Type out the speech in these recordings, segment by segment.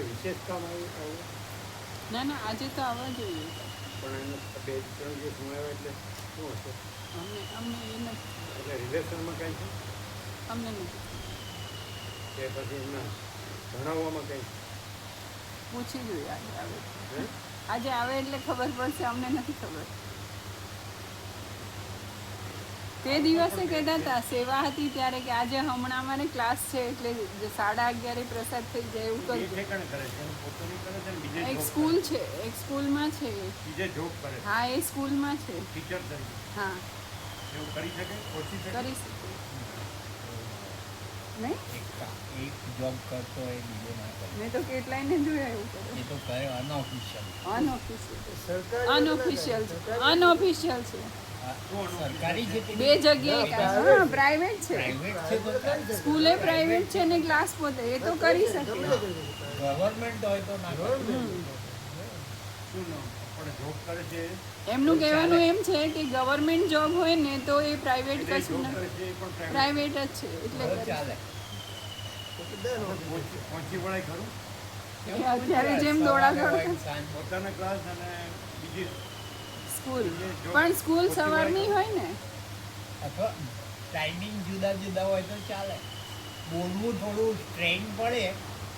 વિશેષ કામ આવ્યું? ના ના, આજે તો આવવા જોઈએ. પણ એને 2-3 દિવસ મળ્યા એટલે શું હશે? અમને એ નથી. એટલે રિલેશનમાં કાંઈ છે? અમને નથી કે પછી એમના ભણાવવામાં કંઈ પૂછી જોઈએ. આજે આવે એટલે ખબર પડશે. અમને નથી ખબર. તે દિવસે કહેતા હતા સેવા હતી ત્યારે કે આજે હમણાં અમારે ક્લાસ છે એટલે 11:30 પ્રસાદ થઈ જાય એવું કરજો. એક સ્કૂલ છે, એક સ્કૂલમાં છે. હા, એ સ્કૂલમાં છે ટીચર તરીકે. હા, એવું કરી શકે, કરી શકે. નહીં એક જોબ કરતો હોય બીજો ના કરે. મેં તો કેટલાયને જોયા એવું કરે. એ તો કરે અનઓફિશિયલ છે. સરકારી છે બે જગ્યાએ. પ્રાઇવેટ છે. સ્કૂલે પ્રાઇવેટ છે ને ક્લાસ પોતે. એ તો કરી શકે. ગવર્મેન્ટ હોય તો ના કરે. એમનું કહેવાનું એમ છે કે ગવર્મેન્ટ જોબ હોય ને તો એ પ્રાઇવેટ કશું નથી, પ્રાઇવેટ જ છે એટલે ચાલે. અત્યારે જેમ દોડાદોડ પોતાના ક્લાસ અને બીજી સ્કૂલ, પણ સ્કૂલ સવારની હોય ને અથવા ટાઈમિંગ જુદા જુદા હોય તો ચાલે. બોલવું થોડું સ્ટ્રેન પડે,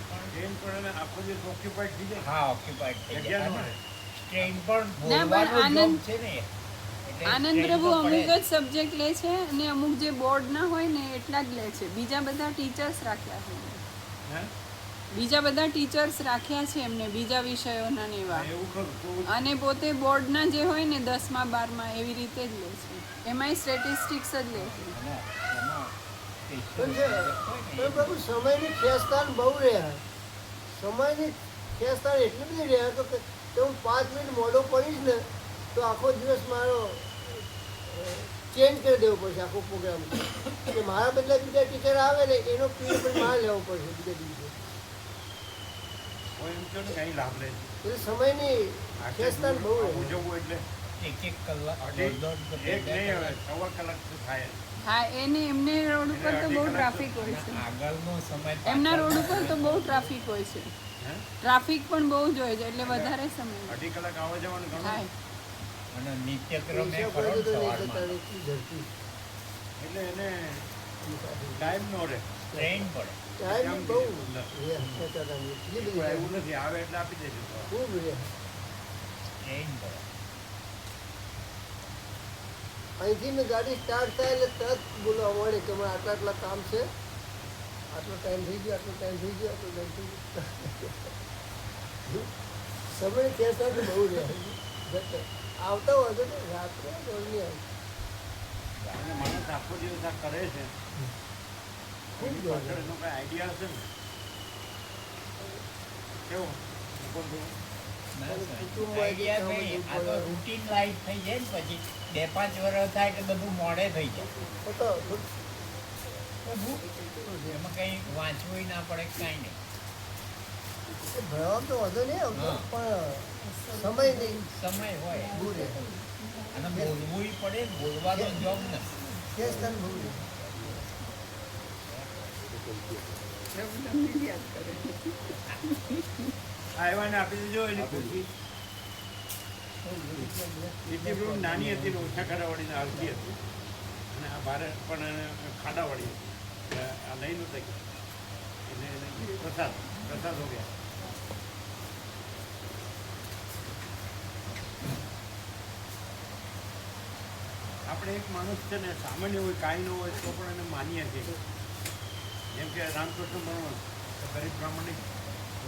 પણ સ્ટ્રેન પડે ને આખો દિવસ ઓક્યુપાઈડ થઈ જાય. હા, ઓક્યુપાઈડ થઈ જાય. સ્ટ્રેન પણ બોલવાનો જોબ છે ને. આનંદ પ્રભુ અમુક જ સબ્જેક્ટ લે છે અને અમુક જે બોર્ડના હોય ને એટલા જ લે છે. બીજા બધા ટીચર્સ રાખ્યા છે. બીજા બધા ટીચર્સ રાખ્યા છે એમને બીજા વિષયોના ને એવા. અને પોતે બોર્ડના જે હોય ને 10મા 12મા એવી રીતે જ લે છે. એમાંય સ્ટેટિસ્ટિક્સ જ લે છે. સમયની ખેંચતાણ બહુ રહ્યા. સમયની ખેંચતાણ એટલી બધી રહ્યા તો હું 5 મિનિટ મોડો પડીશ ને તો આખો દિવસ મારો ચેન્જ કરી દેવો પડશે આખો પ્રોગ્રામ. કે મારા બદલે બીજા ટીચર આવે ને એનો પીરિયડ પણ મારે લેવો પડશે બીજા દિવસે. સમયની ખેંચતાણ બહુ એટલે એક કલાક હા, એમને રોડ ઉપર તો બહુ ટ્રાફિક હોય છે. આગળનો સમય એમના રોડ ઉપર તો બહુ ટ્રાફિક હોય છે. ટ્રાફિક પણ બહુ જ હોય છે એટલે વધારે સમય 2.5 કલાક આવવા જવાનું થાય. અને નિત્યક્રમ એ કરો સવારમાં એટલે એને ટાઈમ નો રહે, ટ્રેન પડે. એવું નથી આવે એટલે આપી દેજો. ખૂબ ટ્રેન પડે. અહીંથી મેં ગાડી સ્ટાર્ટ થાય એટલે તરત બોલવા મળે કે મારે આટલા કામ છે, આટલો ટાઈમ થઈ ગયો, આટલો ટાઈમ થઈ ગયો, આટલો ટાઈમ થઈ ગયો. સમય ખેંચતા તો બહુ રહે. આવતા હોય તો રાત્રે દોડની આવે. માણસ આખો દિવસ આ કરે છે, ખૂબ પાછળનો કઈ આઈડિયા હશે ને કેવું રૂટીન લાઈફ થઈ જાય ને પછી 2-5 વર્ષ થાય કે બધું મોડે થઈ જાય. એમાં કઈ વાંચવું ના પડે, કઈ નહીં. ભણવા તો વધુ નહીં આવતો પણ સમય નહીં, સમય હોય અને બોલવું પડે. બોલવાનો જોબ નથી. આવ્યા ને આપી દેજો. એની ખુશી એટલી નાની હતી ને ઓછા ખાડાવાળીને આવતી હતી અને આ ભારે પણ ખાડાવાળી હતી. આ લઈ નહોતા ગયા એને પ્રસાદ હો ગયા. આપણે એક માણસ છે ને સામાન્ય હોય કાંઈ ન હોય તો પણ એને માનીએ છીએ. જેમ કે રામકૃષ્ણ પરમહંસ ગરીબ બ્રાહ્મણની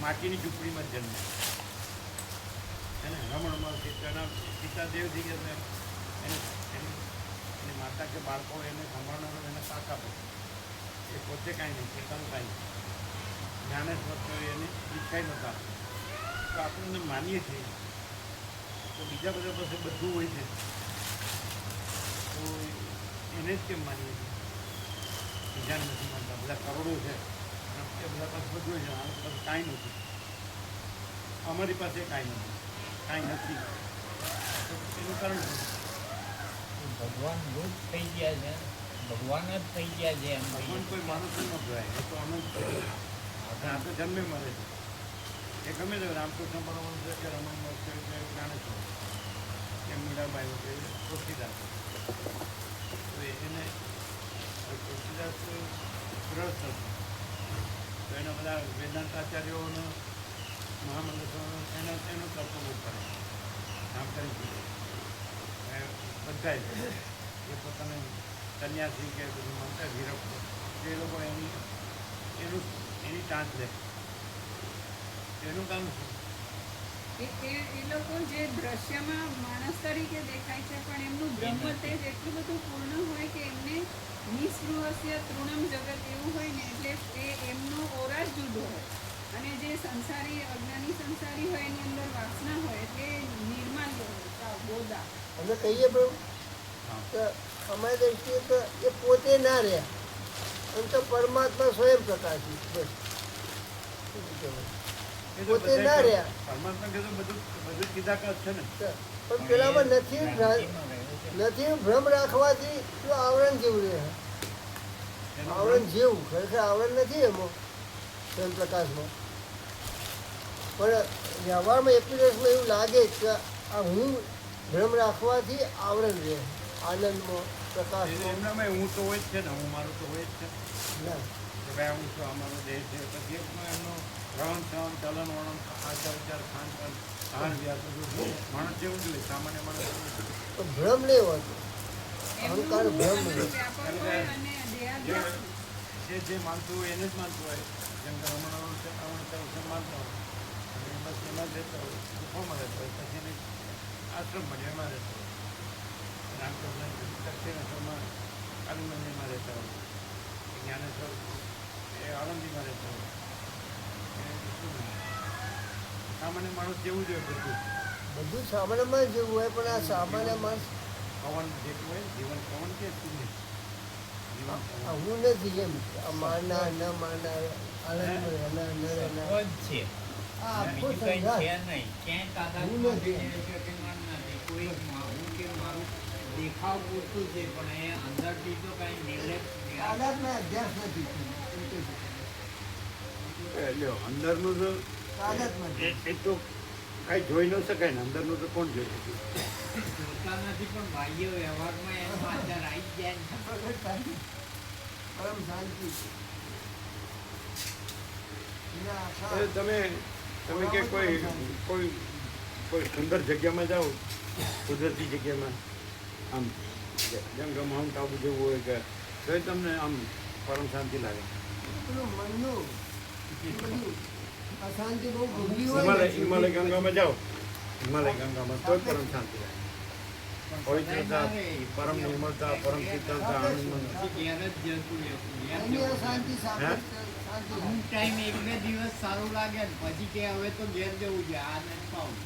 માટીની ઝૂંપડીમાં જ જન્મે એને રમણમાં એના પિતા દેવ થઈ ગયા. એની માતા કે બાળકો એને સંભાળનારો એને પાક આપે. એ પોતે કાંઈ નહીં, પોતાનું કાંઈ નહીં. જ્ઞાનેશ્વર તો એને ઈચ્છાય નહોતા, તો આપણે માનીએ છીએ તો બીજા બધા પાસે બધું હોય છે, તો એને જ કેમ માનીએ છીએ? બીજાને નથી માનતા. બધા કરોડો છે અને એ બધા પાસે બધું હોય છે, આની પાસે કાંઈ નથી, અમારી પાસે કાંઈ નથી. તો એનું કારણ શું? ભગવાન રૂપ થઈ ગયા છે, ભગવાન જ થઈ ગયા છે એમ ભગવાન કોઈ માણસ ન કહેવાય, એ તો અનંત છે. આ તો જન્મે મળે છે. એ ગમે તે રામકૃષ્ણ પરમહંસ છે કે રમણ મહર્ષિ છે કે જ્ઞાનેશ્વર કે મીરાબાઈ વગેરે તુલસીદાસ, તો એને તુલસીદાસ ગ્રસ્ત હતો, તો એના બધા વેદાંત આચાર્યોનો મહામંડળ એનો તત્વ બહુ કરે આમ કરી દીધું. બધા એ પોતાને સન્યાસી કે બધું માનતા વિરક્ત, એ લોકો એની ટાંચ લે. એનું કામ શું? એ લોકો જે દ્રશ્યમાં માણસ તરીકે દેખાય છે, પણ એમનું બ્રહ્મ તેજ એટલું બધું પૂર્ણ હોય કે એમને નિસ્પૃહસ્ય તૃણમ જગત એવું હોય ને, એટલે એ એમનો ઓરા જ જુદો હોય. અને જે સંસારી અજ્ઞાની સંસારી હોય એની અંદર વાસના હોય, એટલે નિર્માલ્ય હોય, બોધા. અમે કહીએ પ્રભુ કે અમારી દ્રષ્ટિએ તો એ પોતે ના રહ્યા, એમ તો પરમાત્મા સ્વયં પ્રકાશી, બસ શું કહેવાય, એ તો પોતે ના બધા રહ્યા. પરમાત્મા કીધું બધું ચિદાકાશ છે ને. પણ પેલામાં નથી ભ્રમ રાખવાથી તો આવરણ જેવું રહે, આવરણ જેવું ખરેખર આવરણ નથી એમાં સ્વયં પ્રકાશમાં. પણ વ્યવહારમાં એપ્લિકેશનમાં એવું લાગે કે આ હું ભ્રમ રાખવાથી આવરણ રહે, આનંદમાં પ્રકાશમાં એમનામાં હું તો હોય જ છે ને, હું મારું તો હોય જ છે ના. કે ભાઈ હું છું, અમારો દેહ છે. પછી એમનો રહન સહન ચલન વલણ આચાર વિચાર ખાન પાન આહાર વિહાર બધું માણસ જેવું જ હોય, સામાન્ય માણસ જેવું જ હોય. તો ભ્રમ નહીં હોતો, એમનું અહંકાર ભ્રમ બધું નહીં. વ્યાપક હોય અને દેહાધ્યાસ. જે માનતું હોય એને જ માનતું હોય. જેમ કે રમણ માનતા હોય અને બસ એમાં જ રહેતા હોય, ગુફામાં રહેતા હોય, પછી એને આશ્રમ બને એમાં રહેતા હોય. રામકૃષ્ણ દક્ષિણેશ્વરમાં કાલી મંદિરમાં રહેતા હોય, જ્ઞાનેશ્વર એ આળંદીમાં રહેતા હોય. સામાન્ય માણસ જેવું જ હોય બધું. બધું સામાન્યમાં જેવું હોય, પણ આ સામાન્ય માણસ પવન જેટલું હોય, જીવન પવન કે શૂન્ય જીવન પવન. હું નથી એમ આ માનનાર ન માનનાર આનંદમાં રહેનાર ન રહેનાર જ છે, આ આખો બીજું કઈ સંઘાત. છે નહીં. ક્યાંય તાદાદ હું નથી. નથી, કોઈ હું કે મારું દેખાવ પૂરતું છે, પણ એ અંદરથી તો કઈ નિર્લેપ તાદાદમાં અભ્યાસ નથી એમ કહી શકાય. એટલે અંદરનું તો તાદાદમાં જ. એ તો કાંઈ જોઈ ન શકાય ને, અંદરનું તો કોણ જોઈ શકે? જોતા નથી, પણ બાહ્ય વ્યવહારમાં એનો આધાર આવી જાય ને. પ્રગટ શાંતિ, પરમ શાંતિ છે. એના આખા હવે તમે કે કોઈ સુંદર જગ્યામાં જાઓ, કુદરતી જગ્યામાં, આમ જેમ કે માઉન્ટ આબુ જેવું હોય કે, તો તમને આમ પરમ શાંતિ લાગે. પેલું મનનું એ બધું અશાંતિ બહુ ગંભીર હોય ને. હિમાલય ગંગામાં જાઓ, હિમાલય ગંગામાં તો પરમ શાંતિ લાગે. પણ પવિત્રતા, સદાય ના રહે. પરમ નિર્મળતા, પરમ શીતળતા, આનંદ. પછી ઘેર જ જતું રહેવું. ઘેર એની જવું. અશાંતિ શાંતિ હે? શાંતિ અમુક ટાઈમ એક બે દિવસ સારું લાગે ને પછી કે હવે તો ઘેર જવું છે, આ નથી પાવું.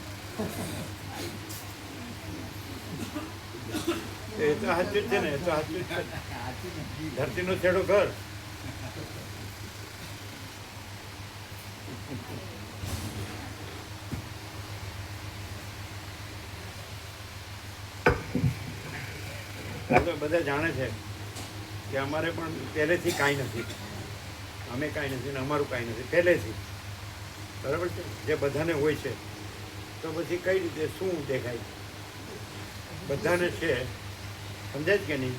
એ તો સાચું જ છે ને, એ તો સાચું જ છે. સાચું નથી. ધરતીનો છેડો ઘર. આ તો બધા જાણે છે કે અમારે પણ પહેલેથી કાંઈ નથી, અમે કાંઈ નથી ને અમારું કાંઈ નથી પહેલેથી. બરાબર છે, જે બધાને હોય છે, તો પછી કઈ રીતે શું દેખાય? બધાને છે, સમજાય જ કે નહીં?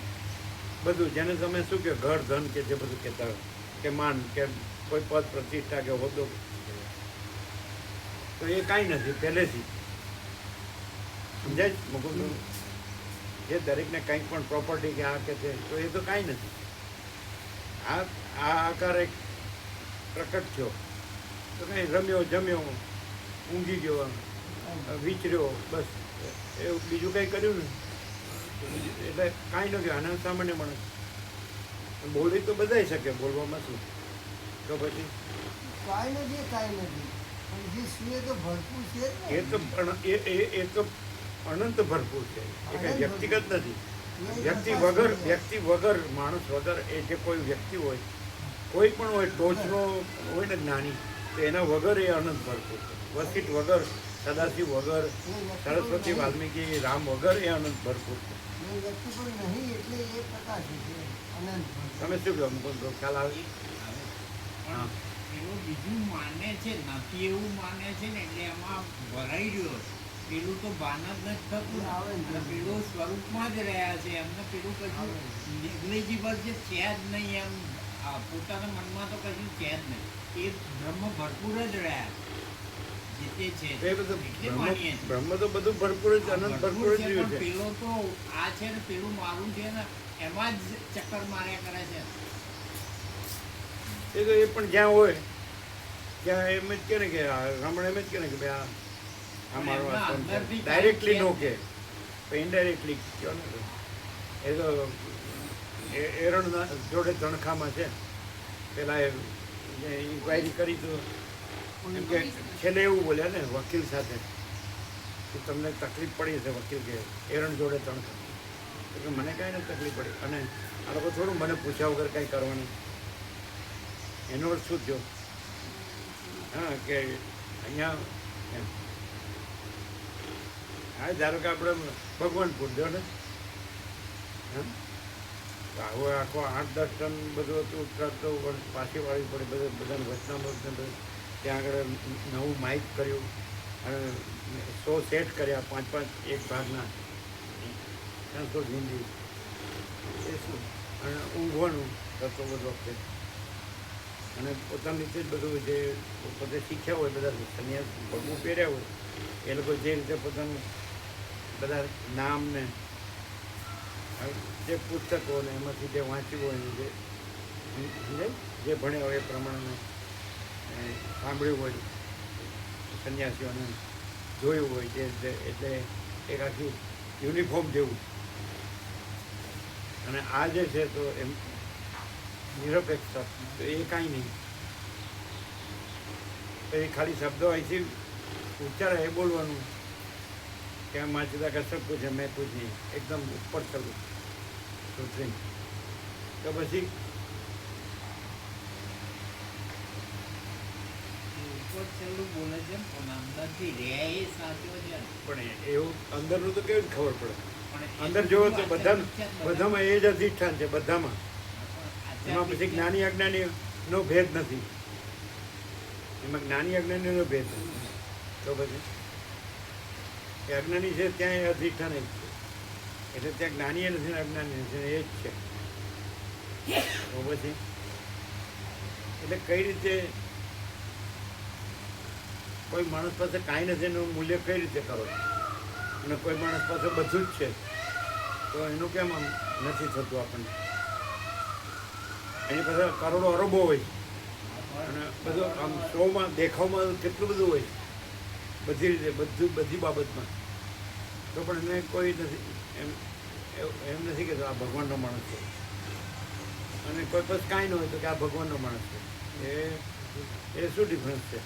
બધું જેને તમે શું કે ઘર ધન કે જે બધું કહેતા હોય કે માન કે કોઈ પદ પ્રતિષ્ઠા કે હોદ્દો, તો એ કાંઈ નથી પહેલેથી. સમજાય જ મુકુંદ? જે દરેકને કંઈક પણ પ્રોપર્ટી કે આ કે છે, તો એ તો કાંઈ નથી. આ આકાર એક પ્રકટ થયો તો કંઈ રમ્યો જમ્યો ઊંઘી ગયો વિચર્યો, બસ એવું બીજું કંઈ કર્યું ને, એટલે કાંઈ ન કહેવાય. આનંદ સામાન્ય માણસ બોલી તો બધાય શકે, બોલવામાં શું. તો પછી કાંઈ નથી પણ જે છે તો ભરપૂર છે જ ને. એ તો એ તો અનંત ભરપૂર છે, એ કઈ વ્યક્તિગત નથી. વ્યક્તિ વગર માણસ વગર એ જે કોઈ વ્યક્તિ હોય, કોઈ પણ હોય, ટોચનો હોય ને જ્ઞાની, તો એના વગર એ અનંત ભરપૂર છે. વસિષ્ઠ વગર, સદાશિવ વગર, સરસ્વતી, વાલ્મીકી, રામ વગર એ અનંત ભરપૂર છે. એ વ્યક્તિ પણ નહીં એટલે એ પ્રકાશ છે અનંત. તમે શું કહો મુકુંદ? ખ્યાલ આવે? પણ પેલું બીજું માને છે, નથી એવું માને છે ને, એટલે એમાં ભરાઈ રહ્યો. પેલું તો ભાન જ નથી થતું અને પેલું સ્વરૂપમાં જ રહ્યા છે. એમને પેલું કશું નેગ્લિજિબલ છે જ નહીં. એમ પોતાના મનમાં તો કશું છે જ નહીં. એ બ્રહ્મ ભરપૂર જ રહ્યા જે તે છે. એ બધું એટલે માનીએ છીએ. બ્રહ્મ તો બધું ભરપૂર જ, અનંત ભરપૂર જ રહ્યું છે. પેલો તો આ છે ને પેલું મારું છે ને એમાં જ ચક્કર માર્યા કરે છે. એ તો એ પણ જ્યાં હોય ત્યાં એમ જ કે ને કે રમણ એમ જ કે ને કે ભાઈ આ મારો ડાયરેક્ટલી નો કે ઇનડાયરેક્ટલી કહો ને તો. એ તો એરણના જોડે તણખામાં છે, પેલા ઇન્ક્વાયરી કરી તો એમ કે છેલ્લે એવું બોલ્યા ને વકીલ સાથે કે તમને તકલીફ પડી છે. વકીલ કે એરણ જોડે તણખા, એટલે મને કાંઈ નથી તકલીફ પડી, અને આ લોકો થોડું મને પૂછ્યા વગર કાંઈ કરવાનું. એનો અર્થ શું થયો? હા, કે અહીંયા એમ હા, ધારો કે આપણે ભગવાનપુર જો ને, હા, આવો આખો 8-10 ટન બધું હતું, ટ્રક તો પાછી વાળવી પડે, બધાને વચનામૃત ને બધું. ત્યાં આગળ નવું માઇક કર્યું અને 100 સેટ કર્યા, 5-5 એક ભાગના સંસ્કૃત હિન્દી. એ શું, અને ઊંઘવાનું કરતો બધો વખતે, અને પોતાની રીતે જ બધું જે પોતે શીખ્યા હોય, બધા સંન્યાસ પગવું પહેર્યા હોય, એ લોકો જે રીતે પોતાનું બધા નામ ને જે પુસ્તકો ને એમાંથી જે વાંચ્યું હોય ને જે ભણ્યા હોય એ પ્રમાણે સાંભળ્યું હોય, સંન્યાસીઓને જોયું હોય જે એટલે એક આખી યુનિફોર્મ જેવું. અને આ જે છે તો એમ નિરપેક્ષ, તો એ કાંઈ નહીં. તો એ ખાલી શબ્દો અહીંથી ઉચ્ચારે એ બોલવાનું કે માँ चुदा का सब कुछ है मैं कुछ नहीं, एकदम ऊपर चलूँ सुथरी. તો પછી ઉપર છેલ્લું બોલે છે પણ અંદરથી રહે એ સાચો છે. પણ એવું અંદરનું તો કેવી ખબર પડે? પણ અંદર જોવો તો બધામાં એ જ અધિષ્ઠાન છે, બધામાં. એમાં પછી જ્ઞાની અજ્ઞાનીનો ભેદ નથી. એમાં જ્ઞાની અજ્ઞાનીનો ભેદ નથી. તો પછી એ અજ્ઞાની છે ત્યાં એ અધિષ્ઠાન જ છે, એટલે ત્યાં જ્ઞાની નથી ને અજ્ઞાની નથી, એ જ છે. તો પછી એટલે કઈ રીતે કોઈ માણસ પાસે કાંઈ નથી એનું મૂલ્ય કઈ રીતે કરો, અને કોઈ માણસ પાસે બધું જ છે તો એનું કેમ આમ નથી થતું આપણને? એની પાસે કરોડો અરબો હોય અને બધું આમ શોમાં દેખાવમાં કેટલું બધું હોય બધી રીતે, બધી બાબતમાં, તો પણ એને કોઈ નથી એમ નથી કહેતો આ ભગવાનનો માણસ છે. અને કોઈ પાસે કાંઈ ન હોય તો કે આ ભગવાનનો માણસ છે. એ શું ડિફરન્સ છે?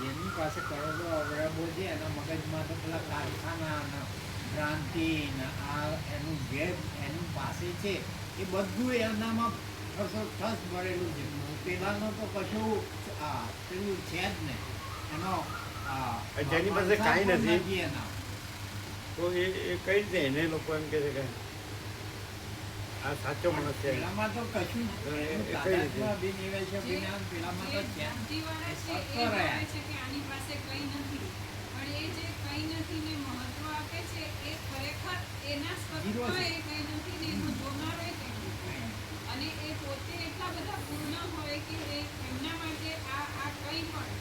એની પાસે કરોડો અવયવો છે, એના મગજમાં તો પેલા કારખાના ભ્રાંતિ ને આ એનું જે એનું પાસે છે એ બધું એનામાં ઠસ ભરેલું છે. પેલાનો તો કશું પેલું છે જ નહીં. એનો જેની પાસે કાંઈ નથી એના તો એ કઈ રીતે એને લોકો એમ કહે છે કે આ સાચો માણસ છે? પેલામાં તો કશું અભિનિવેશ અભિમાન પેલામાં તો છે. ભ્રાંતિવાળા છે એ ભાવે છે કે આની પાસે કંઈ નથી, પણ એ જે કંઈ નથી ને મહત્વ આપે છે એ ખરેખર એના સ્વરૂપમાં એ કંઈ નથી ને એનું જોનારો એ કંઈ નથી. અને એ પોતે એટલા બધા પૂર્ણ હોય કે એ એમના માટે આ કંઈ પણ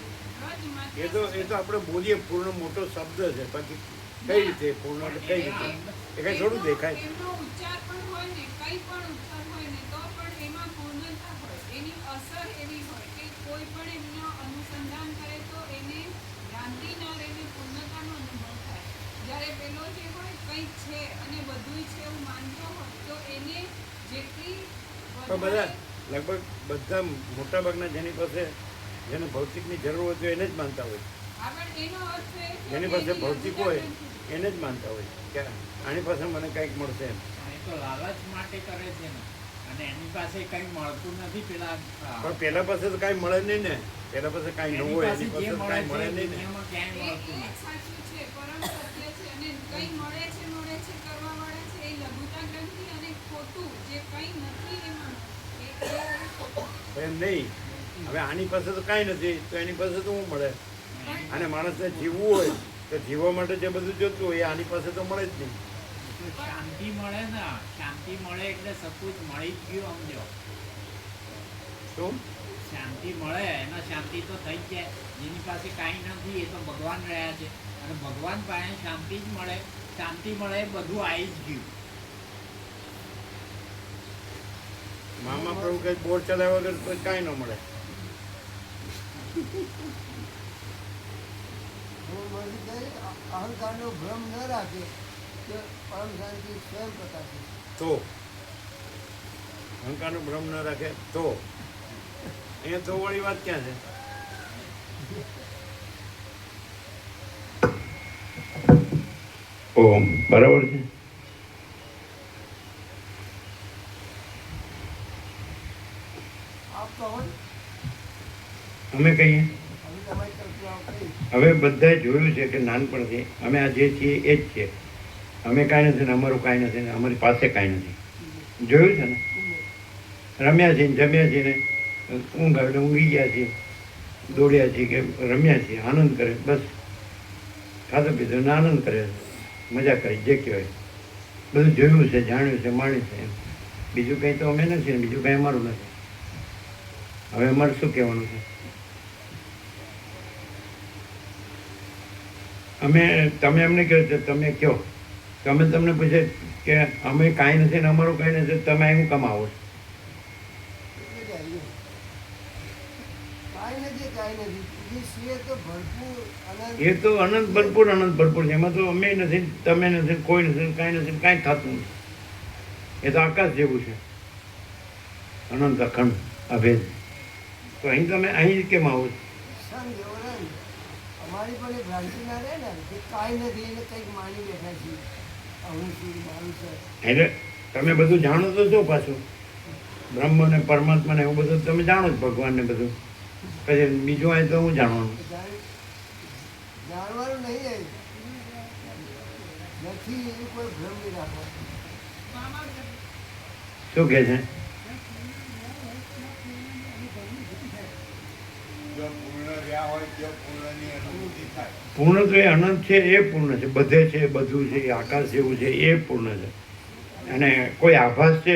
રજ માત્ર એ તો આપણે બોલીએ પૂર્ણ મોટો શબ્દ છે, બાકી કઈ રીતે પૂર્ણ એટલે કઈ રીતે એ કઈ થોડું દેખાય? એમનો ઉચ્ચાર પણ હોય ને કંઈ પણ ઉચ્ચાર હોય ને તો પણ એમાં પૂર્ણતા હોય, એની અસર એવી હોય કે કોઈ પણ એમનો અનુસંધાન કરે તો એને ભ્રાંતિ ના રહીને પૂર્ણતાનો અનુભવ થાય. જ્યારે પેલો જે હોય કંઈક છે અને બધુંય છે એવું માનતો હોય તો એને જેટલી પણ બધા લગભગ બધા મોટાભાગના જેની પાસે જેને ભૌતિકની જરૂર હોય તો એને જ માનતા હોય. હા, પણ એનો અર્થ એ છે જેની કે પાસે એની ભૌતિક યોગ્યતા હોય નથી. એને જ માનતા હોય કે આની પાસે મને કંઈક મળશે એમ. એ તો લાલચ માટે કરે છે ને, અને એની પાસે કંઈ મળતું નથી પેલા પણ પેલા પાસે તો કાંઈ મળે નહીં ને, પેલા પાસે કાંઈ ન એની હોય પાસે એની જે પાસે તો મળે કાંઈ મળે છે નહીં ને. દુનિયામાં ક્યાંય એ મળતું જ નથી. સાચું છે, પરમ સત્ય છે. અને કંઈ મળે છે કરવા વાળા છે એ લઘુતા ગ્રંથિ, અને ખોટું જે કંઈ નથી એમાં એ ખોટું. એમ નહીં. હવે આની પાસે તો કાંઈ નથી તો એની પાસે તો શું મળે? અને માણસને જીવવું હોય તો જીવવા માટે જે બધું જોતું હોય એ આની પાસે તો મળે જ નહીં. તો શાંતિ મળે ને, શાંતિ મળે એટલે સપૂત મળી જ ગયું સમજો. શું? શાંતિ મળે એનો શાંતિ તો થઈ જ જાય. જેની પાસે કાંઈ નથી એ તો ભગવાન રહ્યા છે, અને ભગવાન પાસે શાંતિ જ મળે. શાંતિ મળે એ બધું આવી જ ગયું. મામા પ્રભુ કઈ બોર ચલાવ્યા વગર તો કાંઈ ન મળે. અહંકારનો ભ્રમ ન રાખે તો પરમ શાંતિ સ્વયં પ્રકાશે. તો અહંકારનો ભ્રમ ન રાખે તો અહીંયા તો વાળી વાત ક્યાં છે? ઓમ બરાબર છે. આપ કહો ને, અમે કહીએ હવે તમારી કલ્પના કઈ હવે બધાએ જોયું છે કે નાનપણથી અમે આ જે છીએ એ જ છીએ. અમે કાંઈ નથી ને અમારું કાંઈ નથી ને અમારી પાસે કાંઈ નથી. જોયું છે ને? રમ્યા છીએ ને જમ્યા છીએ ને ઊંઘ આવે ઊંઘી ગયા છીએ, દોડ્યા છીએ કે રમ્યા છીએ, આનંદ કરે બસ. ખાધો પીધો ને આનંદ કરે, મજા કરી જે કહેવાય બધું જોયું છે, જાણ્યું છે, માણ્યું છે એમ. બીજું કંઈ તો અમે નથી ને બીજું કંઈ અમારું નથી. હવે અમારે શું કહેવાનું છે? તમે એમને કહો છો, તમે કહો તો અમે તમને પૂછે કે અમે કાંઈ નથી ને અમારું કાંઈ નથી, તમે અહીં કામ આવો છો? કાંઈ નથી, કાંઈ નથી. એ સિવાય તો ભરપૂર અનંત એ તો અનંત ભરપૂર છે. એમાં તો અમે નથી, તમે નથી, કોઈ નથી, કાંઈ નથી, કાંઈ થતું નથી. એ તો આકાશ જેવું છે, અનંત અખંડ અભેદ. તો અહીં તમે અહીં કેમ આવો છો? સંગ એવો રહે ને. અમારી પણ એ ભ્રાંતિ ના રહે ને કે કાંઈ નથી એને કંઈક માની બેઠા છીએ. હું છું, મારું છે. એટલે તમે બધું જાણો તો છો પાછું, બ્રહ્મ ને પરમાત્મા ને એવું બધું તમે જાણો જ, ભગવાન ને બધું. પછી બીજું આવે તો હું જાણવાનું? જાણવાનું નહીં નથી એવું કોઈ ભ્રમ નહીં રાખવાનો. શું કહે છે? પૂર્ણ તો એ અનંત છે, એ પૂર્ણ છે. બધે છે, બધું છે, એ આકાશ જેવું છે, એ પૂર્ણ છે. અને કોઈ આભાસ છે,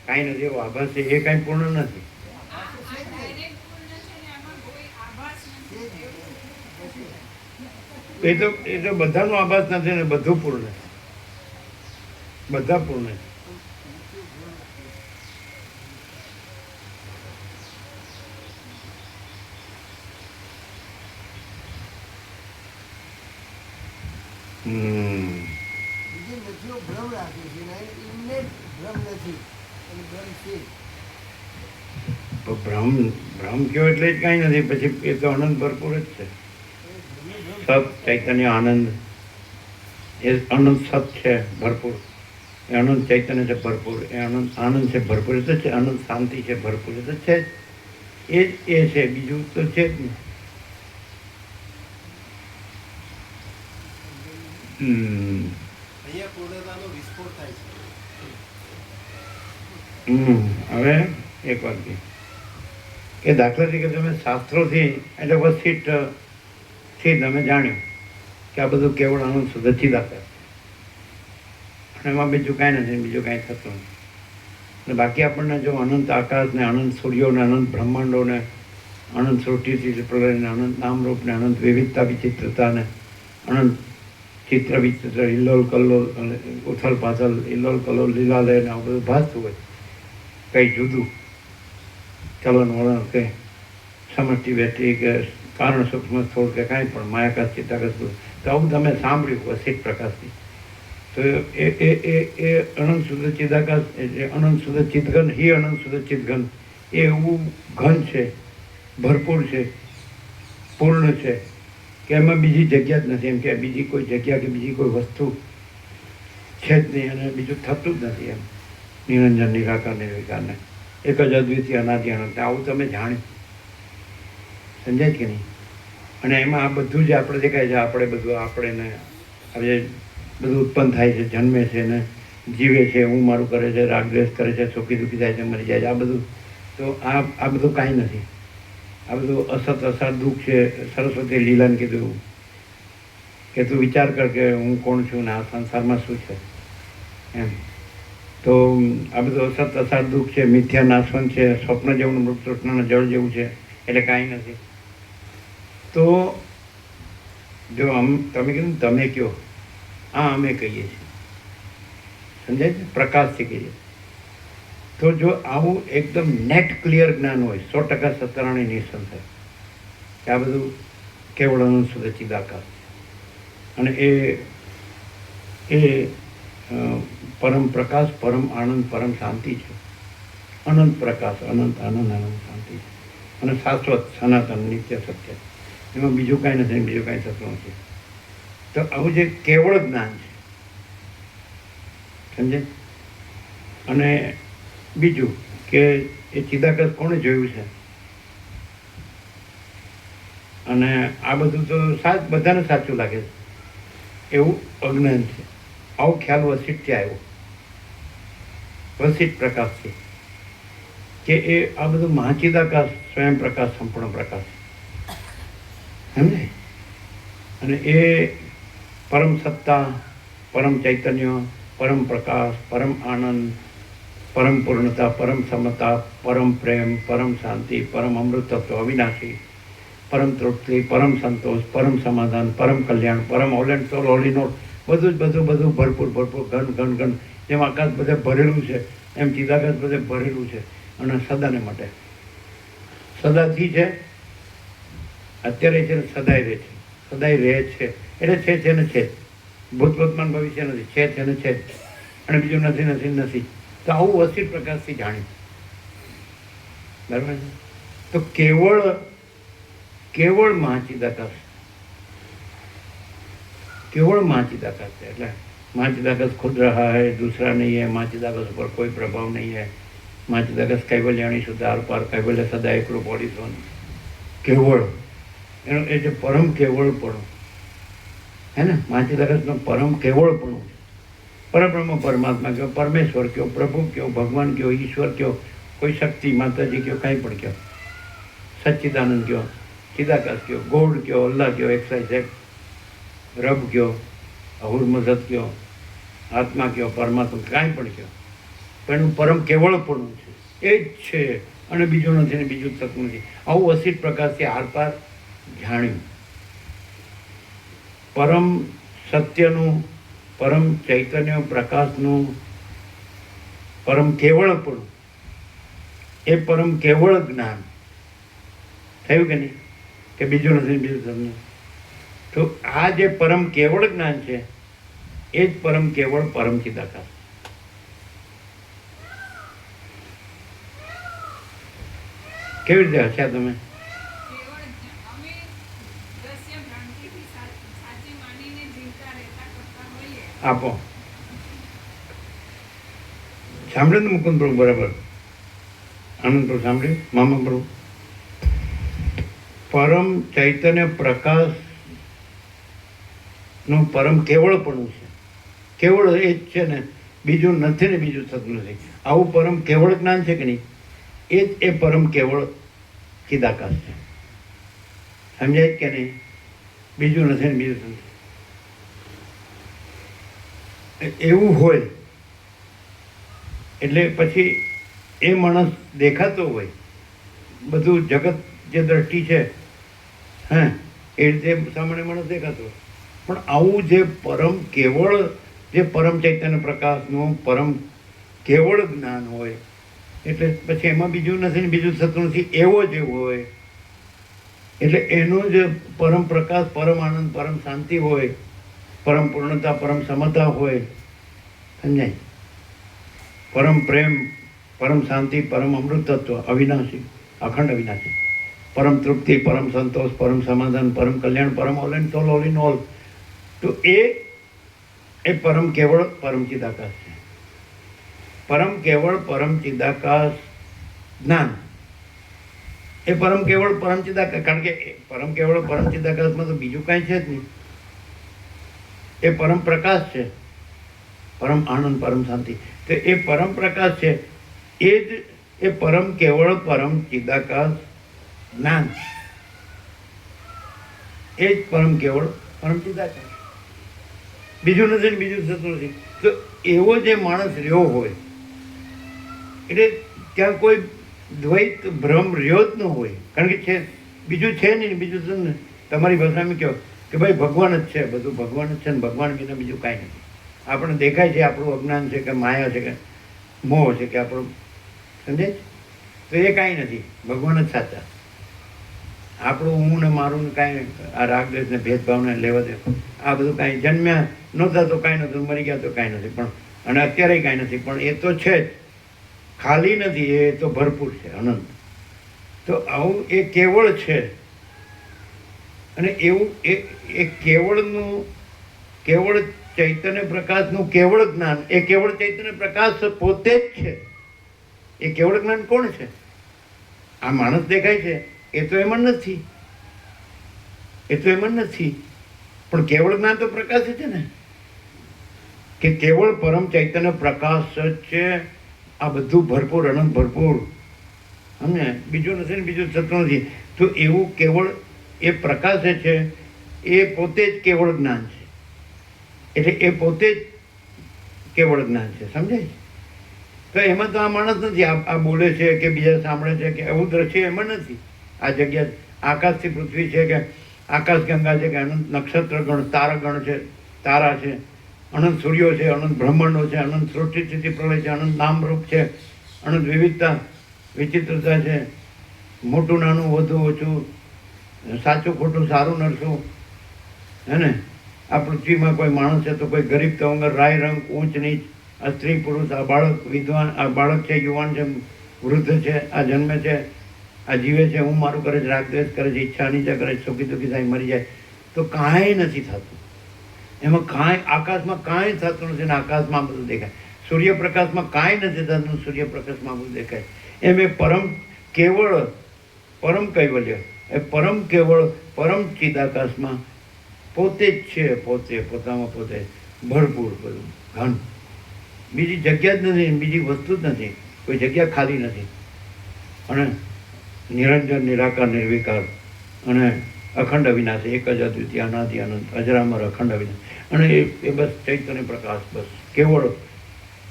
કાંઈ નથી એવો આભાસ છે, એ કાંઈ પૂર્ણ નથી. આ direct પૂર્ણ છે ને આમાં કોઈ આભાસ નથી. એ તો બધાનો આભાસ નથી ને બધું પૂર્ણ છે. બધા પૂર્ણ છે. બીજી નથીઓ ભ્રમ રાખે છે ને એમને ભ્રમ નથી અને ભ્રમ છે. તો ભ્રમ કયો એટલે જ કાંઈ નથી. પછી એ તો આનંદ ભરપૂર જ છે. સત ચૈતન્ય આનંદ, એ અનંત સત છે ભરપૂર, એ અનંત ચૈતન્ય છે ભરપૂર, એ અનંત આનંદ છે ભરપૂર, એ તો છે. અનંત શાંતિ છે ભરપૂર, એ તો છે જ. એ જ એ છે, બીજું તો છે જ નહીં. અહીંયા પૂર્ણતાનો વિસ્ફોટ થાય છે. હવે એક વાત કે દાખલા તરીકે તમે શાસ્ત્રોથી એટલે વસ્તીથી તમે જાણ્યું કે આ બધું કેવળ આનંદ શુદ્ધ ચિદાકાર છે અને એમાં બીજું કાંઈ નથી, બીજું કાંઈ થતું નથી. અને બાકી આપણને જો અનંત આકાશ ને અનંત સૂર્યો ને અનંત બ્રહ્માંડો ને અનંત સૃષ્ટિ પ્રલય ને અનંત નામરૂપ ને અનંત વિવિધતા વિચિત્રતા ને અનંત ચિત્ર વિચિત્ર હિલ્લોલ કલ્લોલ અને ઉથલ પાથલ હિલ્લોલ કલ્લોલ લીલાલય ને આવું બધું ભાસતું હોય કંઈ જુદું ચલન વલણ કે સમષ્ટિ વ્યક્તિ કે કારણ સૂક્ષ્મ સ્થળ કે કાંઈ પણ માયાકાશ ચિત્તાકાશ તો આવું તમે સાંભળ્યું વસિત પ્રકાશથી. તો એ અનંત શુદ્ધ ચિદાકાશ એટલે અનંત શુદ્ધ ચિદઘન હિ અનંત શુદ્ધ ચિદઘન એ એવું ઘન છે, ભરપૂર છે, પૂર્ણ છે કે એમાં બીજી જગ્યા જ નથી, એમ કે બીજી કોઈ જગ્યા કે બીજી કોઈ વસ્તુ છે જ નહીં અને બીજું થતું જ નથી એમ. નિરંજન નિરાકાર નિર્વિકારને એક જ અદ્વિતીય અનાદિ અનંત. આવું તમે જાણ્યું, સમજાય કે નહીં? અને એમાં આ બધું જ આપણે દેખાય છે, આપણે બધું આપણને હવે બધું ઉત્પન્ન થાય છે, જન્મે છે ને જીવે છે, હું મારું કરે છે, રાગદ્વેષ કરે છે, સુખી દુઃખી થાય છે, મરી જાય છે, આ બધું. તો આ બધું કાંઈ નથી. આ બધું અસત અસાર દુઃખ છે. સરસ્વતી લીલાને કીધું કે તું વિચાર કર કે હું કોણ છું ને આ સંસારમાં શું છે એમ. તો આ બધું અસત અસાર દુઃખ છે, મિથ્યા નાશવંત છે, સ્વપ્ન જેવું મૃત તૃષ્ણાના જળ જેવું છે, એટલે કાંઈ નથી. તો જો તમે કીધું તમે કહો, આ અમે કહીએ છીએ, સમજાય છે? પ્રકાશથી કહીએ. તો જો આવું એકદમ નેટ ક્લિયર જ્ઞાન હોય, 100% સત્તરાણી નિસંશય કે આ બધું કેવળ અનંત શુદ્ધ ચિદાકાશ છે અને એ પરમ પ્રકાશ, પરમ આનંદ, પરમ શાંતિ છે. અનંત પ્રકાશ, અનંત આનંદ, અનંત શાંતિ છે અને શાશ્વત સનાતન નિત્ય સત્ય. એમાં બીજું કાંઈ નથી, બીજું કાંઈ થતું નથી. તો આવું જે કેવળ જ્ઞાન છે, સમજે? અને બીજું કે એ ચિદાકાશ કોણે જોયું છે? અને આ બધું તો બધાને સાચું લાગે છે એવું અજ્ઞાન છે. આવો ખ્યાલ વસિષ્ઠથી આવ્યો, વસિષ્ઠ પ્રકાશથી, કે એ આ બધું મહાચિદાકાશ, સ્વયં પ્રકાશ, સંપૂર્ણ પ્રકાશ, સમજે? અને એ પરમ સત્તા, પરમ ચૈતન્ય, પરમ પ્રકાશ, પરમ આનંદ, પરમ પૂર્ણતા, પરમ સમતા, પરમ પ્રેમ, પરમ શાંતિ, પરમ અમૃતત્વ, અવિનાશી, પરમ તૃપ્તિ, પરમ સંતોષ, પરમ સમાધાન, પરમ કલ્યાણ, પરમ all and soul, all in all, બધું ભરપૂર ઘન. જેમ આકાશ બધે ભરેલું છે એમ ચિદાકાશ બધે ભરેલું છે અને સદાને માટે સદાથી છે, અત્યારે છે ને સદાય રહે છે, સદાય રહે છે. એટલે છે ને છે, ભૂત વર્તમાન ભવિષ્ય નથી, છે ને છે, અને બીજું નથી. તો આવું વસિષ્ઠ પ્રકાશથી જાણ્યું, બરાબર છે? તો કેવળ મહાચિદાકાશ, केवल महाचिदाकाश है. એટલે महाचिदाकाश खुद रहा है, दूसरा नहीं है. महाचिदाकाश पर कोई प्रभाव नहीं है. महाचिदाकाश कैवल्याणी शुद्ध आर पार कैवल्य सदा एकरूप ओडिसोन केवल એનો એ જે પરમ કેવળપણું હે ને, महाचिदाकाशનો પરમ કેવળપણું છે. પરબ્રહ્મ, પરમાત્મા કયો, પરમેશ્વર કયો, પ્રભુ કયો, ભગવાન કયો, ઈશ્વર કયો, કોઈ શક્તિ, માતાજી કયો, કાંઈ પણ કયો, સચ્ચિદાનંદ કયો, ચિદાકાશ કયો, ગોડ કયો, અલ્લાહ કયો, XYZ, રબ કયો, અહુર મઝદ કયો, આત્મા કયો, પરમાત્મા, કાંઈ પણ કયો, પણ એનું પરમ કેવળપણું છે. એ જ છે અને બીજું નથી ને બીજું થતું નથી. આવું વસિષ્ઠ પ્રકાશથી આરપાર જાણ્યું. પરમ સત્યનું, પરમ ચૈતન્ય પ્રકાશનું પરમ કેવળપણું, એ પરમ કેવળ જ્ઞાન થયું કે નહીં? કે બીજું નથી બીજું તમને. તો આ જે પરમ કેવળ જ્ઞાન છે એ જ પરમ કેવળ પરમ ચિદાકાશ. કેવી રીતે હસ્યા તમે? આપો સાંભળ્યું ને મુકુંદ પ્રભુ? બરાબર. આનંદ પ્રભુ સાંભળ્યું? મામા પ્રભુ પરમ ચૈતન્ય પ્રકાશ નું પરમ કેવળપણું છે. કેવળ એ જ છે ને, બીજું નથી ને બીજું થતું નથી. આવું પરમ કેવળ જ્ઞાન છે કે નહીં, એ જ એ પરમ કેવળ ચિદાકાશ છે. સમજાય કે નહીં? બીજું નથી ને બીજું નથી. એવું હોય એટલે પછી એ માણસ દેખાતો હોય, બધું જગત જે દ્રષ્ટિ છે હે એ રીતે સામાન્ય માણસ દેખાતો હોય, પણ આવું જે પરમ કેવળ, જે પરમ ચૈતન્ય પ્રકાશનું પરમ કેવળ જ્ઞાન હોય એટલે પછી એમાં બીજું નથી ને બીજું થતું નથી, એવો જ એવો હોય. એટલે એનો જે પરમ પ્રકાશ, પરમ આનંદ, પરમ શાંતિ હોય, પરમ પૂર્ણતા, પરમ સમતા હોય, સમજાય? પરમ પ્રેમ, પરમ શાંતિ, પરમ અમૃત તત્વ, અવિનાશી, અખંડ અવિનાશી, પરમ તૃપ્તિ, પરમ સંતોષ, પરમ સમાધાન, પરમ કલ્યાણ, પરમ all and all in all. તો એ પરમ કેવળ પરમ ચિદાકાશ છે. પરમ કેવળ પરમ ચિદાકાશ જ્ઞાન, એ પરમ કેવળ પરમ ચિદાકાશ, કારણ કે પરમ કેવળ પરમ ચિદાકાશમાં તો બીજું કાંઈ છે જ નહીં. એ પરમ પ્રકાશ છે, પરમ આનંદ, પરમ શાંતિ. તો એ પરમ પ્રકાશ છે, એ જ એ પરમ કેવળ પરમ ચિદાકાશ જ્ઞાન, એ જ પરમ કેવળ પરમ ચિદાકાશ. બીજું નથી ને બીજું થતું નથી. તો એવો જે માણસ રહ્યો હોય, એટલે ત્યાં કોઈ દ્વૈત ભ્રમ રહ્યો જ ન હોય. કારણ કે છે બીજું છે નહીં. બીજું છે ને તમારી ભાષામાં કહો કે ભાઈ ભગવાન જ છે, બધું ભગવાન જ છે ને ભગવાન વિના બીજું કાંઈ નથી. આપણે દેખાય છે આપણું અજ્ઞાન છે કે માયા છે કે મોહ છે કે આપણું, સમજે? તો એ કાંઈ નથી, ભગવાન જ સાચા. આપણું હું ને મારું ને કાંઈ આ રાગદેશ ને ભેદભાવને લેવા દે, આ બધું કાંઈ જન્મ્યા નહોતા તો કાંઈ નહોતું, મરી ગયા તો કાંઈ નથી, પણ અને અત્યારે કાંઈ નથી, પણ એ તો છે જ, ખાલી નથી, એ તો ભરપૂર છે, અનંત. તો આવું એ કેવળ છે. અને એવું એ કેવળનું, કેવળ ચૈતન્ય પ્રકાશનું કેવળ જ્ઞાન, એ કેવળ ચૈતન્ય પ્રકાશ પોતે જ છે. એ કેવળ જ્ઞાન કોણ છે? આ માણસ દેખાય છે એ તો એમાં નથી, એ તો એમાં નથી, પણ કેવળ જ્ઞાન તો પ્રકાશ છે ને, કે કેવળ પરમ ચૈતન્ય પ્રકાશ જ છે. આ બધું ભરપૂર, અનંત ભરપૂર, સમજે? બીજું નથી ને બીજું થતું નથી. તો એવું કેવળ એ પ્રકાશ છે, એ પોતે જ કેવળ જ્ઞાન છે. એટલે એ પોતે જ કેવળ જ્ઞાન છે, સમજાય? તો એમાં તો આ માણસ નથી, આ બોલે છે કે બીજા સાંભળે છે કે એવું દ્રશ્ય એમાં નથી. આ જગ્યા આકાશથી પૃથ્વી છે કે આકાશ ગંગા છે કે અનંત નક્ષત્ર ગણ, તારાગણ છે, તારા છે, અનંત સૂર્યો છે, અનંત બ્રહ્માંડો છે, અનંત સૃષ્ટિ સ્થિતિ પ્રલય છે, અનંત નામરૂપ છે, અનંત વિવિધતા વિચિત્રતા છે, મોટું નાનું વધુ ઓછું, સાચું ખોટું, સારું નરસું, હે ને? આ પૃથ્વીમાં કોઈ માણસ છે તો કોઈ ગરીબ તો અવંગર, રાય રંગ, ઊંચ નીચ, આ સ્ત્રી પુરુષ, આ બાળક વિદ્વાન, આ બાળક છે, યુવાન છે, વૃદ્ધ છે, આ જન્મે છે, આ જીવે છે, હું મારું કરે છે, રાગદ્વેષ કરે છે, ઈચ્છા અનિચ્છા કરે છે, સુખી દુઃખી થાય, મરી જાય. તો કાંઈ નથી થતું એમાં, કાંઈ આકાશમાં કાંઈ થતું નથી ને આકાશમાં બધું દેખાય. સૂર્યપ્રકાશમાં કાંઈ નથી થતું, સૂર્યપ્રકાશમાં બધું દેખાય. એમ એ પરમ કેવળ પરમ કૈવલ્ય, એ પરમ કેવળ પરમ ચિદાકાશમાં પોતે જ છે, પોતે પોતામાં પોતે ભરપૂર બધું ઘન. બીજી જગ્યા જ નથી, બીજી વસ્તુ જ નથી, કોઈ જગ્યા ખાલી નથી. અને નિરંજન, નિરાકાર, નિર્વિકાર અને અખંડ અવિનાશી, એક જ અદ્વિતીય, અનાદિ અનંત, અજરામર, અખંડ અવિનાશ. અને એ બસ ચૈતન્ય પ્રકાશ, બસ કેવળ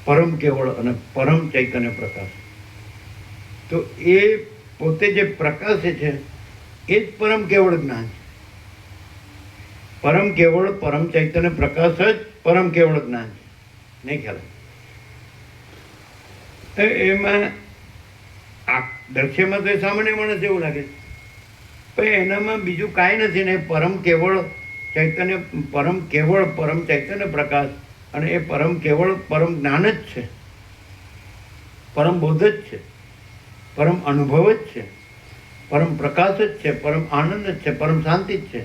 પરમ કેવળ અને પરમ ચૈતન્ય પ્રકાશ. તો એ પોતે જે પ્રકાશ છે એ જ પરમ કેવળ જ્ઞાન છે. પરમ કેવળ પરમ ચૈતન્ય પ્રકાશ જ પરમ કેવળ જ્ઞાન છે. નહીં ખ્યાલ? એમાં આ દ્રશ્યમાં તો એ સામાન્ય માણસ એવું લાગે છે, પણ એનામાં બીજું કાંઈ નથી ને. પરમ કેવળ ચૈતન્ય, પરમ કેવળ પરમ ચૈતન્ય પ્રકાશ, અને એ પરમ કેવળ પરમ જ્ઞાન જ છે, પરમ બોધ જ છે, પરમ અનુભવ જ છે, પરમ પ્રકાશ જ છે, પરમ આનંદ જ છે, પરમ શાંતિ જ છે.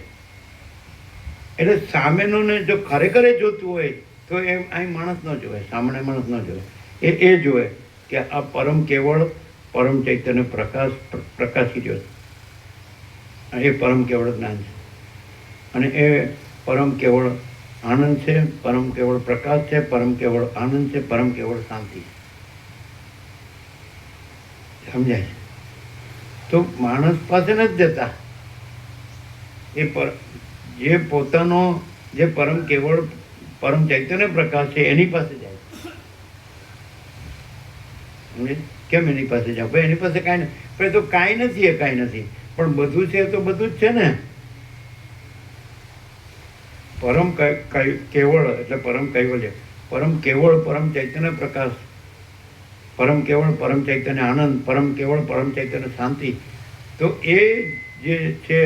એટલે સામેનું ને જો ખરેખર જોતું હોય તો એમ અહીં માણસ ન જોવે, સામાન્ય માણસ ન જોવે. એ જોવે કે આ પરમ કેવળ પરમ ચૈતન્ય પ્રકાશ પ્રકાશી રહ્યો છે, એ પરમ કેવળ જ્ઞાન છે. અને એ પરમ કેવળ આનંદ છે, પરમ કેવળ પ્રકાશ છે, પરમ કેવળ આનંદ છે, પરમ કેવળ શાંતિ છે. સમજાય છે? તો માણસ પાસે નથી જતા, એ જે પોતાનો જે પરમ કેવળ પરમ ચૈતન્ય પ્રકાશ છે એની પાસે જાય. કેમ એની પાસે જાવ? ભાઈ એની પાસે કાંઈ નથી, પણ તો કાંઈ નથી, એ કાંઈ નથી, પણ બધું છે તો બધું જ છે ને. પરમ કેવળ એટલે પરમ કૈવલ્ય, પરમ કેવળ પરમ ચૈતન્ય પ્રકાશ, પરમ કેવળ પરમ ચૈતન્ય આનંદ, પરમ કેવળ પરમ ચૈતન્ય શાંતિ. તો એ જે છે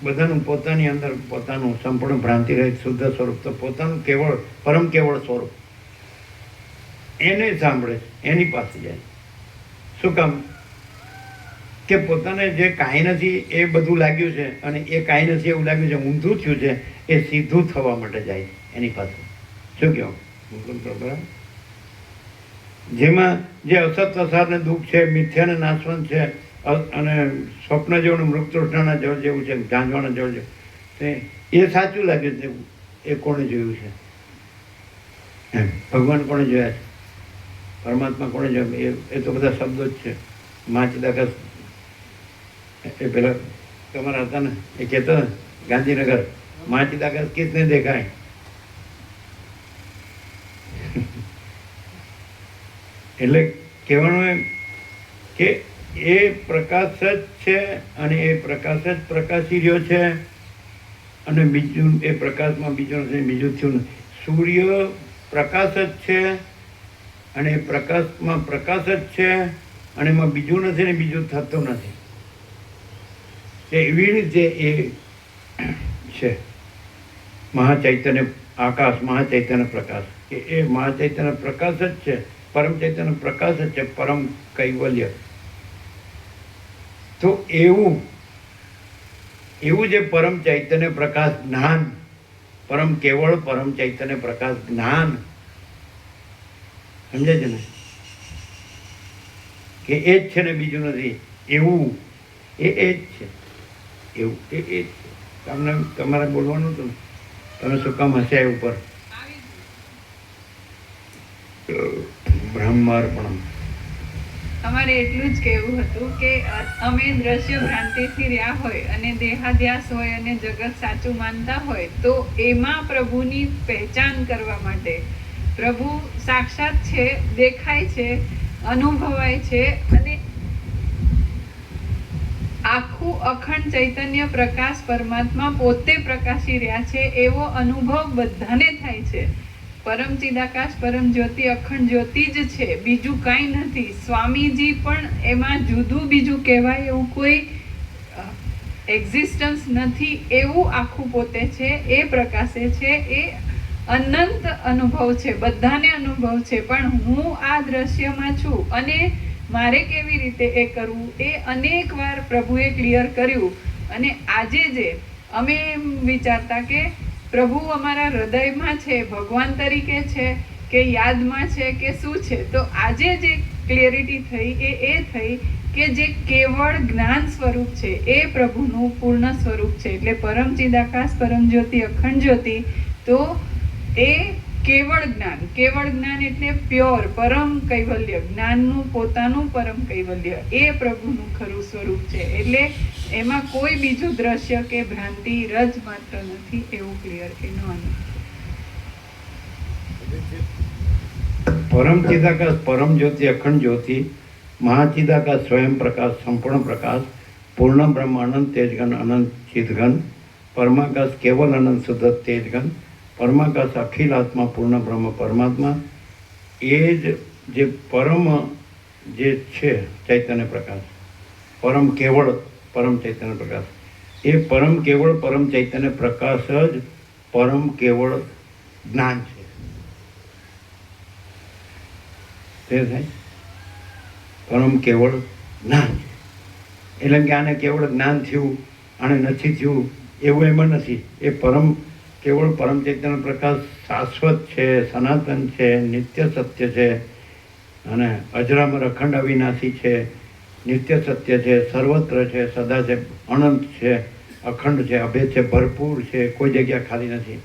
બધાનું પોતાની અંદર પોતાનું સંપૂર્ણ ભ્રાંતિ રહિત શુદ્ધ સ્વરૂપ, તો પોતાનું કેવળ પરમ કેવળ સ્વરૂપ, એને સાંભળે છે, એની પાસે જાય. શું કામ? કે પોતાને જે કાંઈ નથી એ બધું લાગ્યું છે અને એ કાંઈ નથી એવું લાગ્યું છે, ઊંધું થયું છે, એ સીધું થવા માટે જાય એની પાસે. શું કહો? બરાબર. જેમાં જે અસત અસાર ને દુઃખ છે, મિથ્યા ને નાશવંત છે, અને સ્વપ્ન જેવું મૃગતૃષ્ણના જળ જેવું છે, ઝાંઝવાના જળ જેવું, એ સાચું લાગે છે. એ કોણે જોયું છે? ભગવાન કોણે જોયા છે? પરમાત્મા કોણે જોયા? એ તો બધા શબ્દો જ છે. માચદાકાશ એ પેલા તમારા હતા ને, એ કહેતા ગાંધીનગર, માચદાકાશ કિસને દેખાય? એટલે કહેવાનું એમ કે એ પ્રકાશ જ છે અને એ પ્રકાશ જ પ્રકાશી રહ્યો છે, અને બીજું એ પ્રકાશમાં બીજું નથી, બીજું થયું નથી. સૂર્ય પ્રકાશ જ છે અને એ પ્રકાશમાં પ્રકાશ જ છે, અને એમાં બીજું નથી ને બીજું થતું નથી. એવી રીતે એ છે મહાચૈતન્ય આકાશ, મહાચૈતન્ય પ્રકાશ, કે એ મહાચૈતન્ય પ્રકાશ જ છે, પરમ ચૈતન્ય પ્રકાશ જ છે, પરમ કૈવલ્ય. તો એવું જે પરમ ચૈતન્ય પ્રકાશ જ્ઞાન, પરમ કેવળ પરમ ચૈતન્ય પ્રકાશ જ્ઞાન, સમજે છે ને, કે એ જ છે ને બીજું નથી, એવું એ જ છે, એવું એ જ છે. તમને તમારે બોલવાનું હતું ને, તમે શું કામ હસ્યા ઉપર? બ્રહ્માર્પણમ. અમારે એટલું જ કહેવું હતું કે અમે દ્રશ્ય ભ્રાંતિથી રહ્યા હોય અને દેહાધ્યાસ હોય અને જગત સાચું માનતા હોય, તો એમાં પ્રભુની પહેચાન કરવા માટે પ્રભુ સાક્ષાત છે, દેખાય છે, અનુભવાય છે, અને આખું અખંડ ચૈતન્ય પ્રકાશ પરમાત્મા પોતે પ્રકાશી રહ્યા છે એવો અનુભવ બધાને થાય છે. પરમ ચિદાકાશ પરમ જ્યોતિ અખંડ જ્યોતિ જ છે, બીજું કાંઈ નથી. સ્વામીજી પણ એમાં જુદું બીજું કહેવાય એવું કોઈ એક્ઝિસ્ટન્સ નથી, એવું આખું પોતે છે, એ પ્રકાશે છે, એ અનંત અનુભવ છે, બધાને અનુભવ છે. પણ હું આ દ્રશ્યમાં છું અને મારે કેવી રીતે એ કરવું, એ અનેક વાર પ્રભુએ ક્લિયર કર્યું. અને આજે જે અમે એમ વિચારતા કે પ્રભુ અમારા હૃદયમાં છે, ભગવાન તરીકે છે કે યાદમાં છે કે શું છે, તો આજે જે ક્લિયરિટી થઈ એ થઈ કે જે કેવળ જ્ઞાન સ્વરૂપ છે એ પ્રભુનું પૂર્ણ સ્વરૂપ છે. એટલે પરમ ચિદાકાશ પરમ જ્યોતિ અખંડ જ્યોતિ, તો એ કેવળ જ્ઞાન એટલે પ્યોર પરમ કૈવલ્ય, જ્ઞાનનું પોતાનું પરમ કૈવલ્ય, એ પ્રભુનું ખરું સ્વરૂપ છે. એટલે એમાં કોઈ બીજું દ્રશ્ય કે ભ્રાંતિ રજ માત્ર નથી, એવું ક્લિયર એનો પરમ ચિદાકાશ પરમ જ્યોતિ અખંડ જ્યોતિ, મહાચિદાકાશ સ્વયં પ્રકાશ સંપૂર્ણ પ્રકાશ, પૂર્ણ બ્રહ્મ અનંત તેજઘન અનંત ચિદઘન, પરમાકાશ કેવલ અનંત શુદ્ધ તેજઘન, પરમાકાશ અખિલ આત્મા પૂર્ણ બ્રહ્મ પરમાત્મા, એ જ જે પરમ જે છે ચૈતન્ય પ્રકાશ, પરમ કેવળ પરમ ચૈતન્ય પ્રકાશ, એ પરમ કેવળ પરમ ચૈતન્ય પ્રકાશ જ પરમ કેવળ જ્ઞાન છે. તે થાય પરમ કેવળ જ્ઞાન છે. એટલે કે આને કેવળ જ્ઞાન થયું, આને નથી થયું એવું એમાં નથી. એ પરમ કેવળ પરમ ચૈતન્ય પ્રકાશ શાશ્વત છે, સનાતન છે, નિત્ય સત્ય છે, અને અજરામર અખંડ અવિનાશી છે, નિત્ય સત્ય છે, સર્વત્ર છે, સદા છે, અનંત છે, અખંડ છે, અભેદ છે, ભરપૂર છે, કોઈ જગ્યા ખાલી નથી.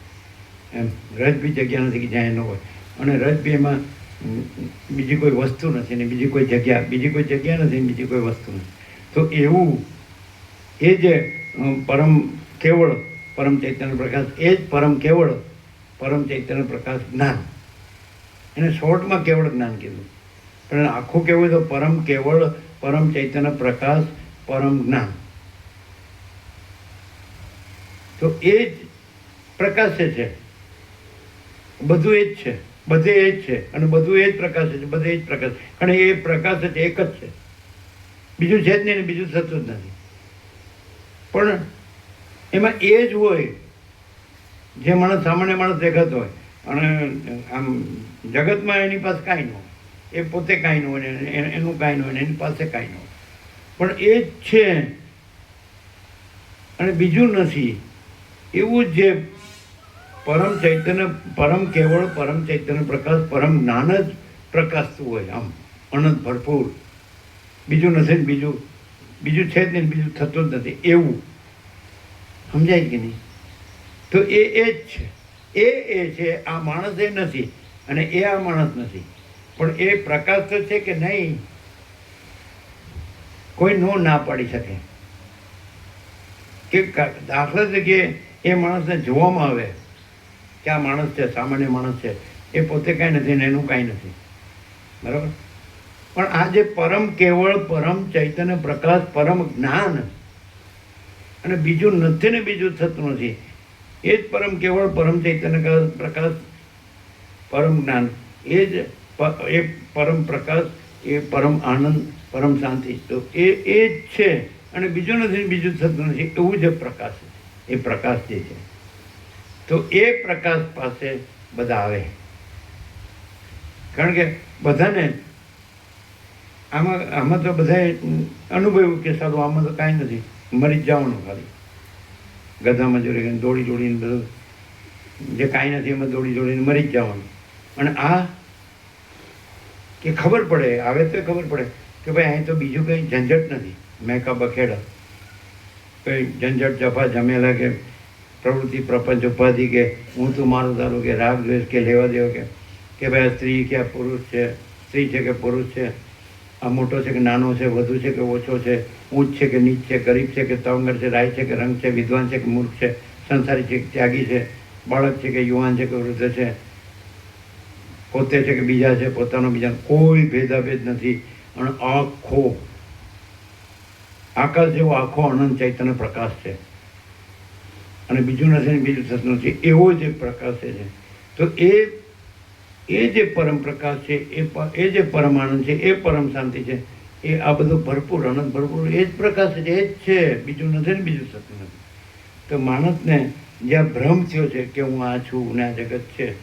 એમ રજ બી જગ્યા નથી કે જ્યાં ન હોય, અને રજ બી એમાં બીજી કોઈ વસ્તુ નથી ને બીજી કોઈ જગ્યા નથી, બીજી કોઈ વસ્તુ નથી. તો એવું એ જે પરમ કેવળ પરમ ચૈતન્ય પ્રકાશ, એ જ પરમ કેવળ પરમ ચૈતન્ય પ્રકાશ જ્ઞાન. એને શોર્ટમાં કેવળ જ્ઞાન કીધું, પણ આખું કેવું તો પરમ કેવળ પરમ ચૈતન્ય પ્રકાશ પરમ જ્ઞાન. તો એ જ પ્રકાશે છે, બધું એ જ છે, બધે એ જ છે, અને બધું એ જ પ્રકાશે છે, બધે એ જ પ્રકાશ. અને એ પ્રકાશ છે એક જ છે, બીજું છે જ નહીં, બીજું થતું જ નથી. પણ એમાં એ જ હોય જે માણસ સામાન્ય માણસ દેખાતો હોય, અને આમ જગતમાં એની પાસે કાંઈ ન હોય, એ પોતે કાંઈ ન હોય ને એનું કાંઈ ન હોય ને એની પાસે કાંઈ ન હોય, પણ એ જ છે અને બીજું નથી. એવું જ જે પરમ ચૈતન્ય, પરમ કેવળ, પરમ ચૈતન્ય પ્રકાશ, પરમ જ્ઞાન જ પ્રકાશતું હોય આમ અનંત ભરપૂર. બીજું નથી ને બીજું છે જ નહીં, બીજું થતું જ નથી, એવું સમજાય કે નહીં? તો એ જ છે, એ છે. આ માણસ એ નથી અને એ આ માણસ નથી, પણ એ પ્રકાશ તો છે કે નહીં, કોઈ નો ના પાડી શકે. કે દાખલા તરીકે એ માણસને જોવામાં આવે કે આ માણસ છે, સામાન્ય માણસ છે, એ પોતે કાંઈ નથી ને એનું કાંઈ નથી, બરાબર? પણ આ જે પરમ કેવળ, પરમ ચૈતન્ય પ્રકાશ, પરમ જ્ઞાન અને બીજું નથી ને બીજું થતું નથી, એ જ પરમ કેવળ, પરમ ચૈતન્ય પ્રકાશ, પરમ જ્ઞાન, એ જ એ પરમ પ્રકાશ, એ પરમ આનંદ, પરમ શાંતિ. તો એ જ છે અને બીજું નથી ને બીજું થતું નથી, એવું જ પ્રકાશ છે. એ પ્રકાશ જે છે, તો એ પ્રકાશ પાસે બધા આવે. કારણ કે બધાને આમાં તો બધાએ અનુભવ્યું કે સારું આમાં તો કાંઈ નથી, મરી જ જવાનું, ખાલી ગધા મજૂરી કરીને દોડી દોડીને બધું જે કાંઈ નથી એમાં દોડી દોડીને મરી જ જવાનું. અને આ કે ખબર પડે, આવે તો ખબર પડે કે ભાઈ અહીં તો બીજું કંઈ ઝંઝટ નથી, મેકા બખેડા, કંઈ ઝંઝટ જફા જમેલા કે પ્રવૃત્તિ પ્રપંચ ઉપાધિ કે હું તું મારું તારું કે રાગ દ્વેષ કે લેવા દેવો કે ભાઈ સ્ત્રી કે પુરુષ છે, સ્ત્રી છે કે પુરુષ છે, આ મોટો છે કે નાનો છે, વધુ છે કે ઓછો છે, ઊંચ છે કે નીચ છે, ગરીબ છે કે તવંગર છે, રાય છે કે રંગ છે, વિદ્વાન છે કે મૂર્ખ છે, સંસારી છે કે ત્યાગી છે, બાળક છે કે યુવાન છે કે વૃદ્ધ છે, પોતે છે કે બીજા છે, પોતાનો બીજા, કોઈ ભેદાભેદ નથી. અને આખો આકાશ જેવો આખો અનંત ચૈતન્ય પ્રકાશ છે અને બીજું નથી ને બીજું થતું નથી, એવો જ એક પ્રકાશ છે. તો એ જે પરમ પ્રકાશ છે, એ જે પરમ આનંદ છે, એ પરમ શાંતિ છે, એ આ બધું ભરપૂર, અનંત ભરપૂર એ જ પ્રકાશ છે, એ જ છે, બીજું નથી ને બીજું થતું નથી. તો માણસને જ્યાં ભ્રમ થયો છે કે હું આ છું ને આ જગત છે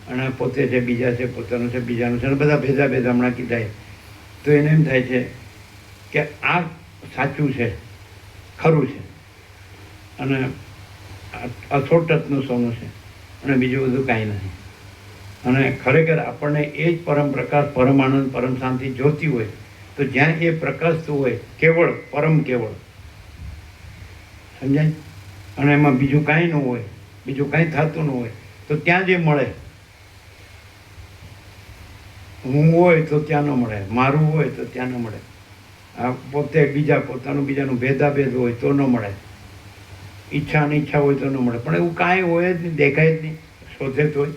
અને પોતે છે, બીજા છે, પોતાનું છે, બીજાનું છે, અને બધા ભેદા હમણાં કીધા, તો એને એમ થાય છે કે આ સાચું છે, ખરું છે અને અથોટતનું સોનું છે અને બીજું બધું કાંઈ નથી. અને ખરેખર આપણને એ જ પરમ પ્રકાશ, પરમ આનંદ, પરમ શાંતિ જોતી હોય તો જ્યાં એ પ્રકાશતું હોય, કેવળ, પરમ કેવળ, સમજાય? અને એમાં બીજું કાંઈ ન હોય, બીજું કાંઈ થતું ન હોય, તો ત્યાં જે મળે, હું હોય તો ત્યાં ન મળે, મારું હોય તો ત્યાં ન મળે, આ પોતે બીજા, પોતાનું બીજાનું ભેદાભેદ હોય તો ન મળે, ઈચ્છા અનિચ્છા હોય તો ન મળે. પણ એવું કાંઈ હોય જ નહીં, દેખાય જ નહીં, શોધે તોય.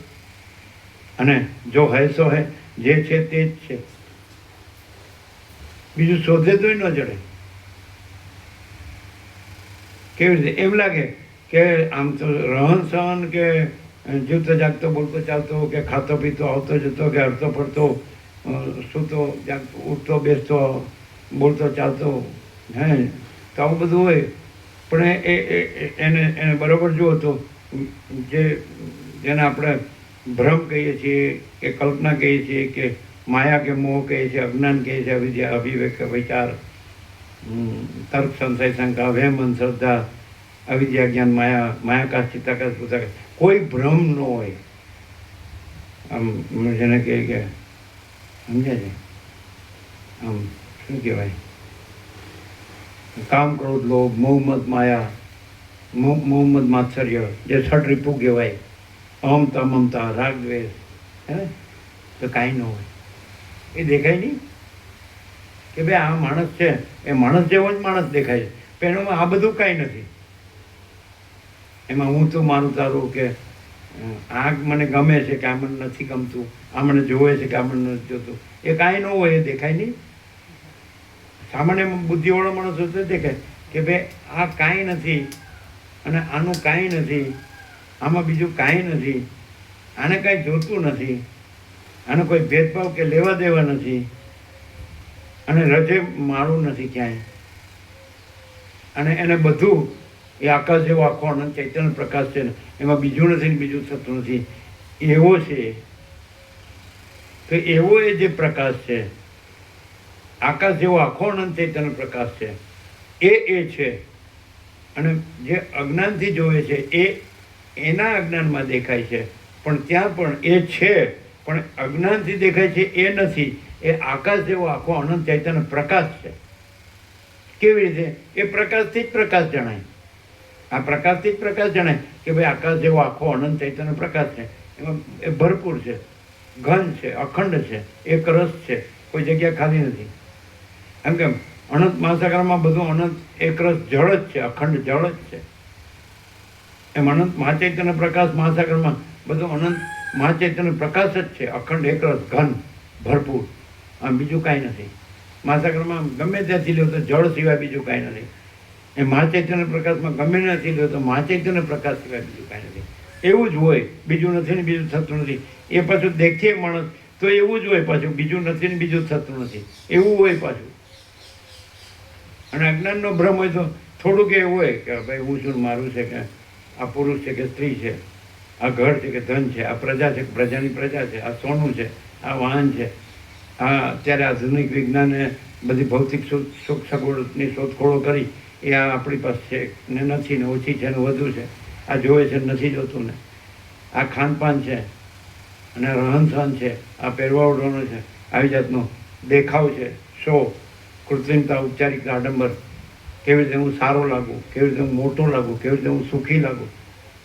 અને જો હે સો હે, જે છે તે જ છે, બીજું શોધે તોય ન જડે. કેવી રીતે એમ લાગે કે આમ તો રહન સહન કે જીવતો જાગતો બોલતો ચાલતો કે ખાતો પીતો આવતો જતો કે હરતો ફરતો સૂતો જાગતો ઉઠતો બેસતો બોલતો ચાલતો, હે, તો આવું બધું હોય. પણ એને બરાબર જુઓ તો જેને આપણે ભ્રમ કહીએ છીએ કે કલ્પના કહીએ છીએ કે માયા કે મોહ કહીએ છીએ, અજ્ઞાન કહીએ છીએ, અવિદ્યા, અવિવેક, વિચાર, તર્ક, સંશય, શંકા, વહેમ, શ્રદ્ધા, અવિદ્યા, જ્ઞાન, માયાકાશ, ચિત્તાકાશ, ભૂતાકાશ, કોઈ ભ્રમ ન હોય. આમ જેને કહે કે સમજ્યા છે, આમ શું કહેવાય, કામ, ક્રોધ, લોભ, મોહ, મદ, માયા, મોહમ્મદ માત્સર્ય, જે છઠ રીપુ કહેવાય, અહમતા, મમતા, રાગ, દ્વેષ, હે, તો કાંઈ ન હોય. એ દેખાય નહીં કે ભાઈ આ માણસ છે, એ માણસ જેવો જ માણસ દેખાય છે, પણ એનામાં આ બધું કાંઈ નથી. એમાં હું તો મારું તારું કે આ મને ગમે છે કે આ મને નથી ગમતું, આ મને જોવે છે કે આ મને નથી જોતું, એ કાંઈ ન હોય, એ દેખાય નહીં. સામાન્ય બુદ્ધિવાળો માણસ હોય તો દેખાય કે ભાઈ આ કાંઈ નથી અને આનું કાંઈ નથી, આમાં બીજું કાંઈ નથી, આને કાંઈ જોતું નથી, આનો કોઈ ભેદભાવ કે લેવા દેવા નથી, અને રજે માળું નથી ક્યાંય, અને એને બધું એ આકાશ જેવો આખો અનંત ચૈતન્ય પ્રકાશ છે ને, એમાં બીજું નથી ને બીજું થતું નથી, એવો છે, તો એવો એ જે પ્રકાશ છે, આકાશ જેવો આખો અનંત ચૈતન્ય પ્રકાશ છે, એ છે. અને જે અજ્ઞાનથી જોવે છે એ એના અજ્ઞાનમાં દેખાય છે, પણ ત્યાં પણ એ છે, પણ અજ્ઞાનથી દેખાય છે એ નથી. એ આકાશ જેવો આખો અનંત ચૈતન્ય પ્રકાશ છે. કેવી રીતે? એ પ્રકાશથી જ પ્રકાશ જણાય. આ પ્રકાશથી જ પ્રકાશ જણાય કે ભાઈ આકાશ જેવો આખો અનંત ચૈતન્ય પ્રકાશ છે. એમાં એ ભરપૂર છે, ઘન છે, અખંડ છે, એક રસ છે, કોઈ જગ્યા ખાલી નથી. એમ કેમ અનંત મહાસાગરમાં બધું અનંત એક રસ જળ જ છે, અખંડ જળ જ છે. એમ અનંત મહાચૈતન્ય પ્રકાશ મહાસાગરમાં બધું અનંત મહાચૈતન્ય પ્રકાશ જ છે, અખંડ એક રસ ઘન ભરપૂર. આમ બીજું કાંઈ નથી. મહાસાગરમાં ગમે ત્યાંથી લો તો જળ સિવાય બીજું કાંઈ નથી. એ મહાચૈતન્ય પ્રકાશમાં ગમે ત્યાંથી લો તો મહાચૈતન્ય પ્રકાશ સિવાય બીજું કાંઈ નથી. એવું જ હોય, બીજું નથી ને બીજું થતું નથી. એ પાછું દેખીએ માણસ તો એવું જ હોય, પાછું બીજું નથી ને બીજું થતું નથી, એવું હોય પાછું. અને અજ્ઞાનનો ભ્રમ હોય તો થોડુંક એવું હોય કે ભાઈ હું છું, મારું છે, કે આ પુરુષ છે કે સ્ત્રી છે, આ ઘર છે કે ધન છે, આ પ્રજા છે કે પ્રજાની પ્રજા છે, આ સોનું છે, આ વાહન છે, આ અત્યારે આધુનિક વિજ્ઞાને બધી ભૌતિક સુખ સગવડની શોધખોળો કરી એ આ આપણી પાસે છે ને નથી ને ઓછી છે ને વધુ છે, આ જોવે છે નથી જોતું ને, આ ખાનપાન છે અને રહન સહન છે, આ પહેરવાઓનો છે, આવી જાતનો દેખાવ છે, શો, કૃત્રિમતા, ઔપચારિક આડંબર, કેવી રીતે હું સારો લાગું, કેવી રીતે હું મોટો લાગું, કેવી રીતે હું સુખી લાગું,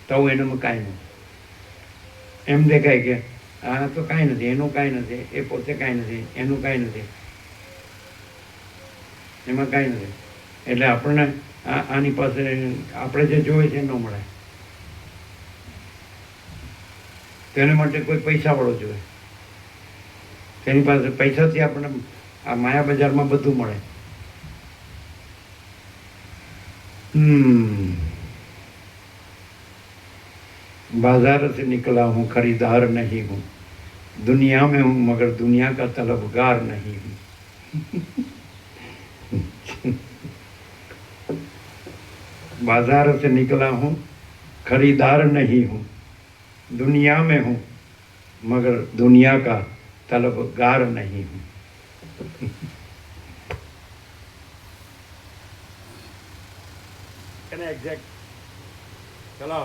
તો હું એનામાં કાંઈ નહીં. એમ દેખાય કે આ તો કાંઈ નથી, એનું કાંઈ નથી, એ પોતે કાંઈ નથી, એનું કાંઈ નથી, એમાં કાંઈ નથી. એટલે આપણને આની પાસે આપણે જે જોઈએ છે ન મળે. તેને માટે કોઈ પૈસાવાળો જોઈએ. તેની પાસે પૈસાથી આપણને આ માયા બજારમાં બધું મળે. बाजार से निकला हूँ खरीदार नहीं हूँ, दुनिया में हूँ मगर दुनिया का तलबगार नहीं हूँ. बाजार से निकला हूँ खरीदार नहीं हूँ, दुनिया में हूँ मगर दुनिया का तलबगार नहीं हूँ. एग्जैक्ट चलो